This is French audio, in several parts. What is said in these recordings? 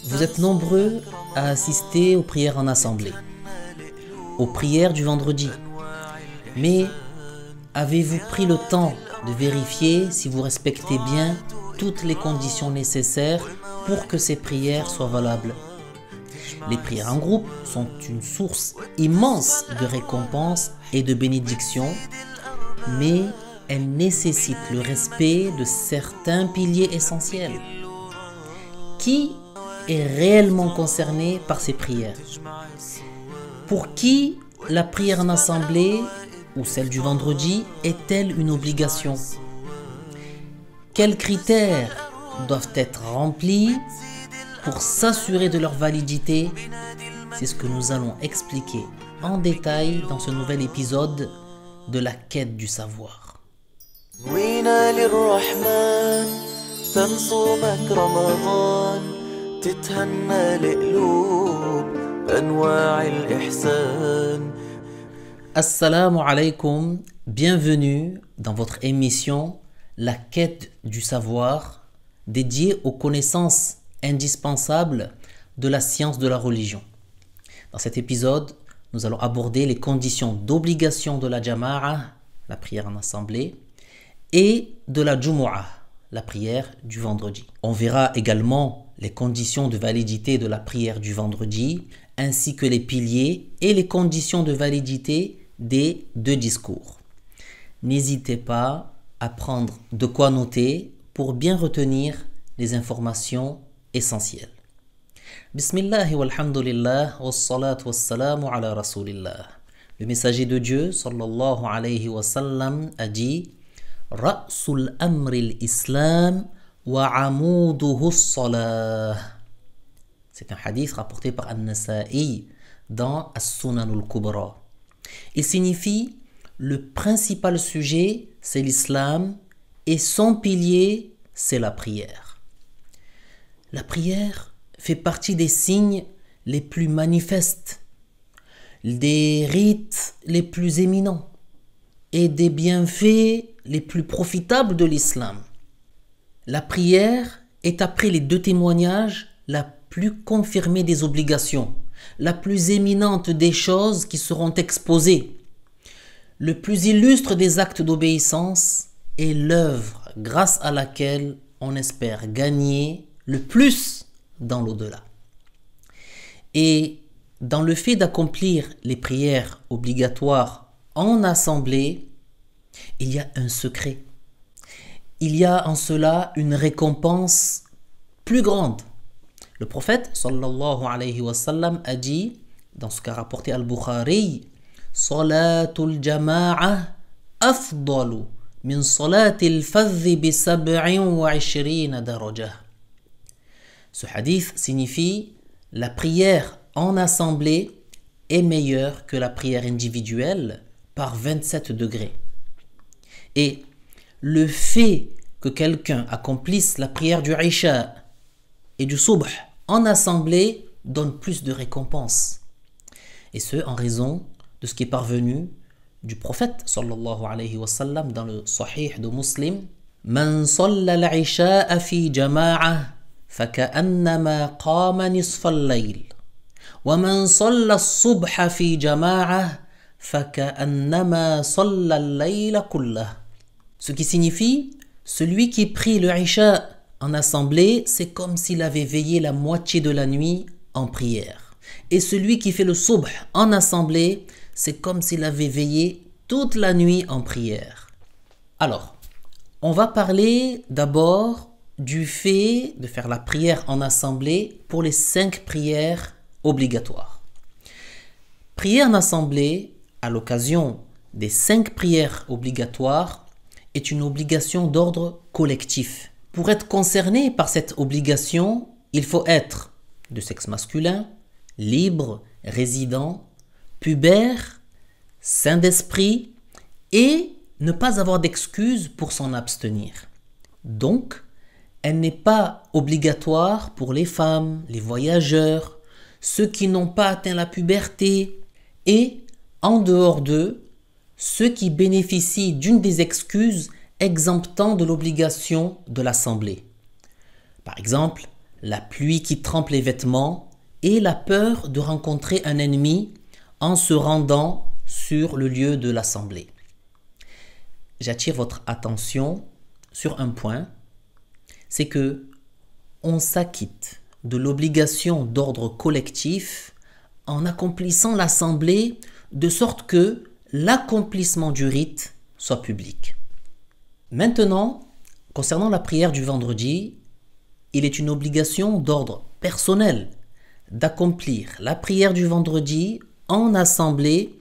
Vous êtes nombreux à assister aux prières en assemblée, aux prières du vendredi. Mais avez-vous pris le temps de vérifier si vous respectez bien toutes les conditions nécessaires pour que ces prières soient valables? Les prières en groupe sont une source immense de récompenses et de bénédictions, mais elles nécessitent le respect de certains piliers essentiels. Qui est réellement concerné par ces prières? Pour qui la prière en assemblée ou celle du vendredi est-elle une obligation? Quels critères doivent être remplis pour s'assurer de leur validité? C'est ce que nous allons expliquer en détail dans ce nouvel épisode de la quête du savoir. Assalamu alaikum, bienvenue dans votre émission La quête du savoir, dédiée aux connaissances indispensables de la science de la religion. Dans cet épisode, nous allons aborder les conditions d'obligation de la jama'a, la prière en assemblée, et de la jumu'ah, la prière du vendredi. On verra également les conditions de validité de la prière du vendredi, ainsi que les piliers et les conditions de validité des deux discours. N'hésitez pas à prendre de quoi noter pour bien retenir les informations essentielles. Bismillah walhamdulillah wassalatu wassalamu ala rasulillah. Le messager de Dieu sallallahu alayhi wa sallam a dit: Ra'sul amri al-islam wa amuduhu as-salah. C'est un hadith rapporté par An-Nasa'i dans As-Sunan al-Kubra. Il signifie le principal sujet, c'est l'islam, et son pilier, c'est la prière. La prière fait partie des signes les plus manifestes, des rites les plus éminents et des bienfaits les plus profitables de l'islam. La prière est, après les deux témoignages, la plus confirmée des obligations, la plus éminente des choses qui seront exposées, le plus illustre des actes d'obéissance et l'œuvre grâce à laquelle on espère gagner le plus dans l'au-delà. Et dans le fait d'accomplir les prières obligatoires en assemblée, il y a un secret. Il y a en cela une récompense plus grande. Le prophète sallallahu alayhi wa sallam a dit, dans ce qu'a rapporté Al-Bukhari, Salatul jama'a afdalu min salatil fadhi bi 27 darajah. Ce hadith signifie la prière en assemblée est meilleure que la prière individuelle par 27 degrés. Et le fait que quelqu'un accomplisse la prière du Isha et du Subh en assemblée donne plus de récompenses. Et ce, en raison de ce qui est parvenu du prophète sallallahu alayhi wa sallam dans le Sahih de Muslim. Man salla al-Isha fi jama'a فكأنما قام نصف الليل ومن صلى الصبح في جماعة فكأنما صلى الليل كله. Ce qui signifie, celui qui prie le Isha en assemblée, c'est comme s'il avait veillé la moitié de la nuit en prière. Et celui qui fait le Subh en assemblée, c'est comme s'il avait veillé toute la nuit en prière. Alors, on va parler d'abord du fait de faire la prière en assemblée pour les 5 prières obligatoires. Prier en assemblée à l'occasion des 5 prières obligatoires est une obligation d'ordre collectif. Pour être concerné par cette obligation, il faut être de sexe masculin, libre, résident, pubère, saint d'esprit et ne pas avoir d'excuses pour s'en abstenir. Donc, elle n'est pas obligatoire pour les femmes, les voyageurs, ceux qui n'ont pas atteint la puberté et, en dehors d'eux, ceux qui bénéficient d'une des excuses exemptant de l'obligation de l'assemblée. Par exemple, la pluie qui trempe les vêtements et la peur de rencontrer un ennemi en se rendant sur le lieu de l'assemblée. J'attire votre attention sur un point, c'est que on s'acquitte de l'obligation d'ordre collectif en accomplissant l'assemblée de sorte que l'accomplissement du rite soit public. Maintenant, concernant la prière du vendredi, il est une obligation d'ordre personnel d'accomplir la prière du vendredi en assemblée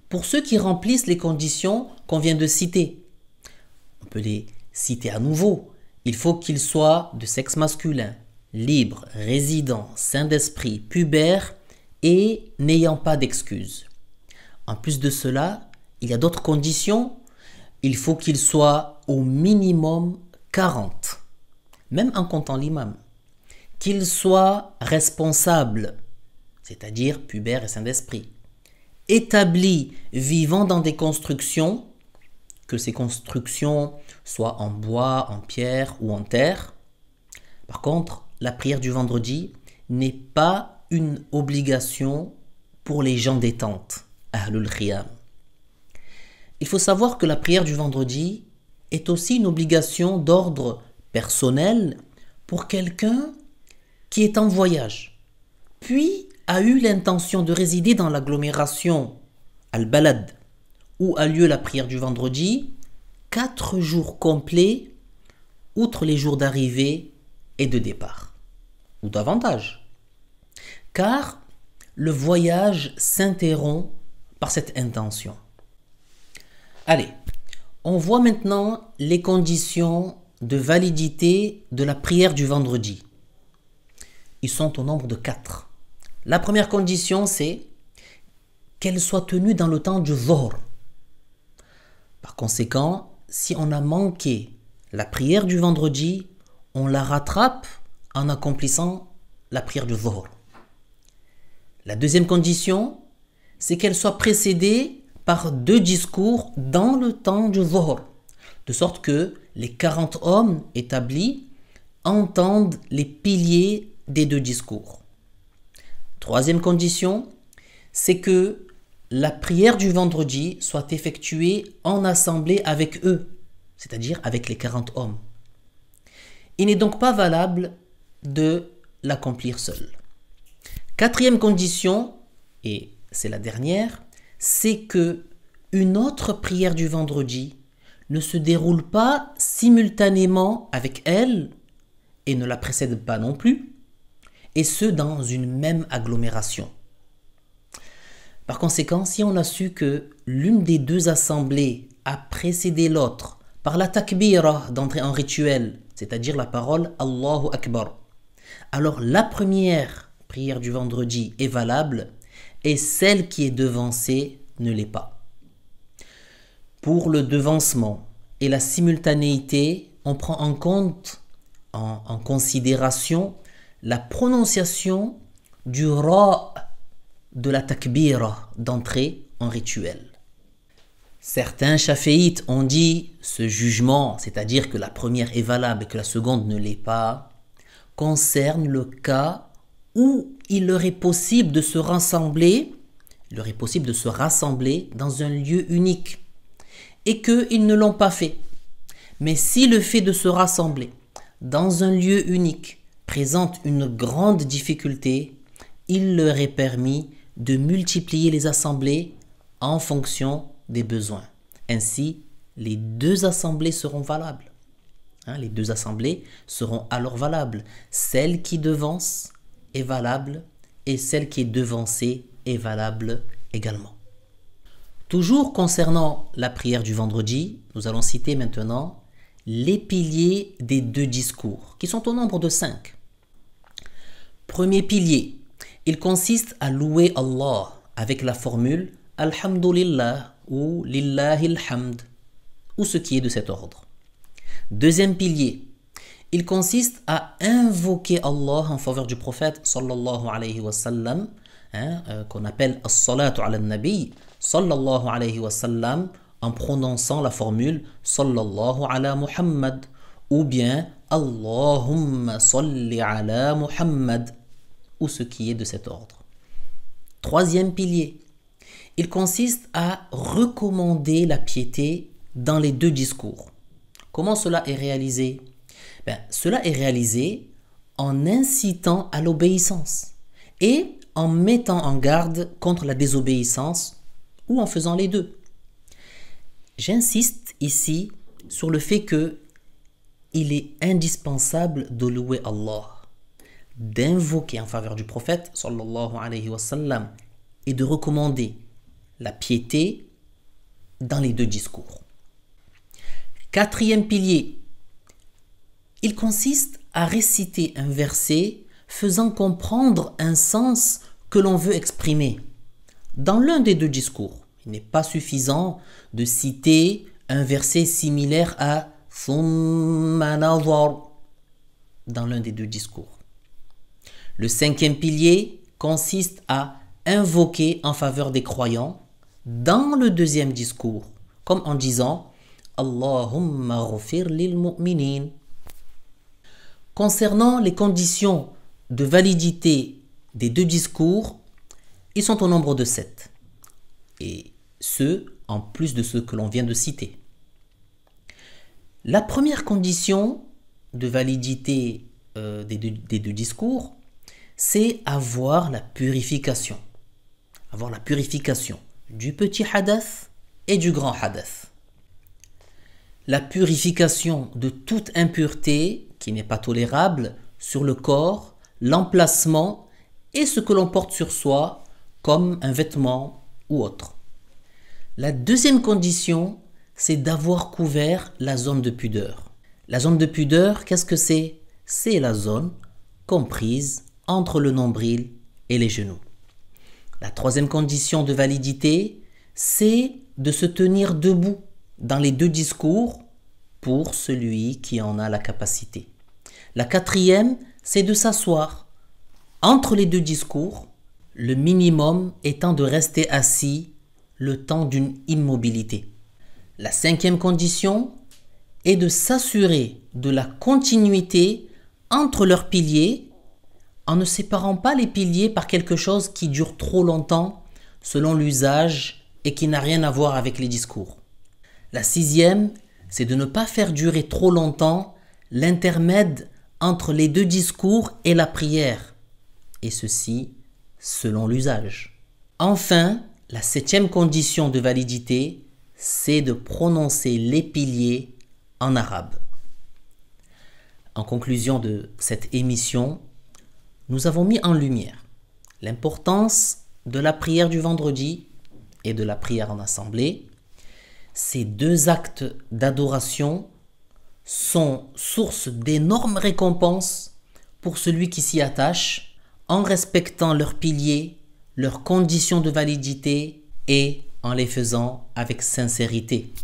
pour ceux qui remplissent les conditions qu'on vient de citer. On peut les citer à nouveau. Il faut qu'ils soient de sexe masculin, libre, résident, sain d'esprit, pubère et n'ayant pas d'excuses. En plus de cela, il y a d'autres conditions. Il faut qu'ils soient au minimum 40, même en comptant l'imam. Qu'ils soient responsables, c'est-à-dire pubères et sain d'esprit, établis, vivant dans des constructions, que ces constructions soient en bois, en pierre ou en terre. Par contre, la prière du vendredi n'est pas une obligation pour les gens des tentes, Ahlul Khiyam. Il faut savoir que la prière du vendredi est aussi une obligation d'ordre personnel pour quelqu'un qui est en voyage, puis a eu l'intention de résider dans l'agglomération Al-Balad, où a lieu la prière du vendredi, 4 jours complets, outre les jours d'arrivée et de départ, ou davantage. Car le voyage s'interrompt par cette intention. Allez, on voit maintenant les conditions de validité de la prière du vendredi. Ils sont au nombre de 4. La première condition, c'est qu'elle soit tenue dans le temps du Dhuhr. Par conséquent, si on a manqué la prière du vendredi, on la rattrape en accomplissant la prière du Dhuhr. La deuxième condition, c'est qu'elle soit précédée par 2 discours dans le temps du Dhuhr, de sorte que les 40 hommes établis entendent les piliers des 2 discours. Troisième condition, c'est que la prière du vendredi soit effectuée en assemblée avec eux, c'est-à-dire avec les 40 hommes. Il n'est donc pas valable de l'accomplir seul. Quatrième condition, et c'est la dernière, c'est que une autre prière du vendredi ne se déroule pas simultanément avec elle et ne la précède pas non plus, et ce dans une même agglomération. Par conséquent, si on a su que l'une des 2 assemblées a précédé l'autre par la takbira d'entrée en rituel, c'est-à-dire la parole Allahu Akbar, alors la première prière du vendredi est valable et celle qui est devancée ne l'est pas. Pour le devancement et la simultanéité, on prend en compte, en considération, la prononciation du ra de la takbira d'entrée en rituel. Certains chaféites ont dit ce jugement, c'est-à-dire que la première est valable et que la seconde ne l'est pas, concerne le cas où il leur est possible de se rassembler, dans un lieu unique et qu'ils ne l'ont pas fait. Mais si le fait de se rassembler dans un lieu unique présente une grande difficulté, il leur est permis de multiplier les assemblées en fonction des besoins. Ainsi, les 2 assemblées seront valables. Les 2 assemblées seront alors valables. Celle qui devance est valable et celle qui est devancée est valable également. Toujours concernant la prière du vendredi, nous allons citer maintenant les piliers des 2 discours, qui sont au nombre de 5. Premier pilier, il consiste à louer Allah avec la formule Alhamdulillah ou Lillahil hamd, ou ce qui est de cet ordre. Deuxième pilier, il consiste à invoquer Allah en faveur du prophète sallallahu alayhi wa sallam, qu'on appelle as-salatu ala nabi sallallahu alayhi wa sallam, en prononçant la formule sallallahu ala Muhammad, ou bien Allahumma salli ala Muhammad, ou ce qui est de cet ordre. Troisième pilier, il consiste à recommander la piété dans les deux discours. Comment cela est réalisé? Cela est réalisé en incitant à l'obéissance et en mettant en garde contre la désobéissance ou en faisant les deux. J'insiste ici sur le fait que il est indispensable de louer Allah, d'invoquer en faveur du prophète sallallahu alayhi wa sallam et de recommander la piété dans les deux discours. Quatrième pilier, il consiste à réciter un verset faisant comprendre un sens que l'on veut exprimer dans l'un des deux discours. Il n'est pas suffisant de citer un verset similaire à Thumma nazar dans l'un des deux discours. Le cinquième pilier consiste à invoquer en faveur des croyants dans le deuxième discours, comme en disant Allahumma ghfir lil mu'minin. Concernant les conditions de validité des deux discours, ils sont au nombre de 7, et ce, en plus de ceux que l'on vient de citer. La première condition de validité des deux discours, c'est avoir la purification. Avoir la purification du petit hadath et du grand hadath. La purification de toute impureté qui n'est pas tolérable sur le corps, l'emplacement et ce que l'on porte sur soi comme un vêtement ou autre. La deuxième condition, c'est d'avoir couvert la zone de pudeur. La zone de pudeur, qu'est-ce que c'est? C'est la zone comprise entre le nombril et les genoux. La troisième condition de validité, c'est de se tenir debout dans les deux discours pour celui qui en a la capacité. La quatrième, c'est de s'asseoir entre les deux discours, le minimum étant de rester assis le temps d'une immobilité. La cinquième condition est de s'assurer de la continuité entre leurs piliers en ne séparant pas les piliers par quelque chose qui dure trop longtemps selon l'usage et qui n'a rien à voir avec les discours. La sixième, c'est de ne pas faire durer trop longtemps l'intermède entre les deux discours et la prière, et ceci selon l'usage. Enfin, la septième condition de validité, c'est de prononcer les piliers en arabe. En conclusion de cette émission, nous avons mis en lumière l'importance de la prière du vendredi et de la prière en assemblée. Ces deux actes d'adoration sont source d'énormes récompenses pour celui qui s'y attache en respectant leurs piliers, leurs conditions de validité et en les faisant avec sincérité.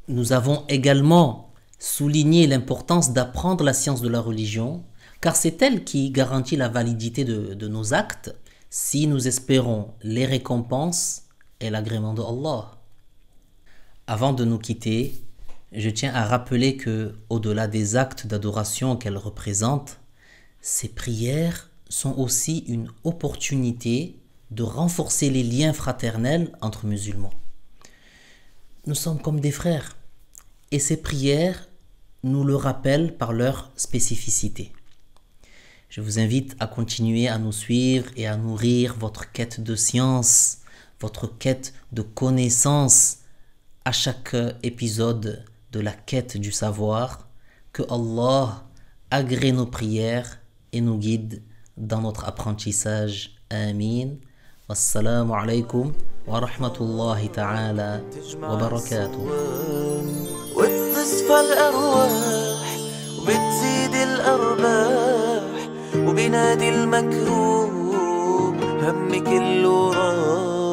Nous avons également souligné l'importance d'apprendre la science de la religion, car c'est elle qui garantit la validité de nos actes si nous espérons les récompenses et l'agrément de Allah. Avant de nous quitter, je tiens à rappeler que, au-delà des actes d'adoration qu'elles représentent, ces prières sont aussi une opportunité de renforcer les liens fraternels entre musulmans. Nous sommes comme des frères et ces prières nous le rappellent par leur spécificité. Je vous invite à continuer à nous suivre et à nourrir votre quête de science, votre quête de connaissance à chaque épisode de la quête du savoir. Que Allah agrée nos prières et nous guide dans notre apprentissage. Amin. Wassalamu alaikum wa rahmatullahi ta'ala wa barakatuh. وبتصفى الأرواح وبتزيد الأرباح وبنادي المكروب هم كله راح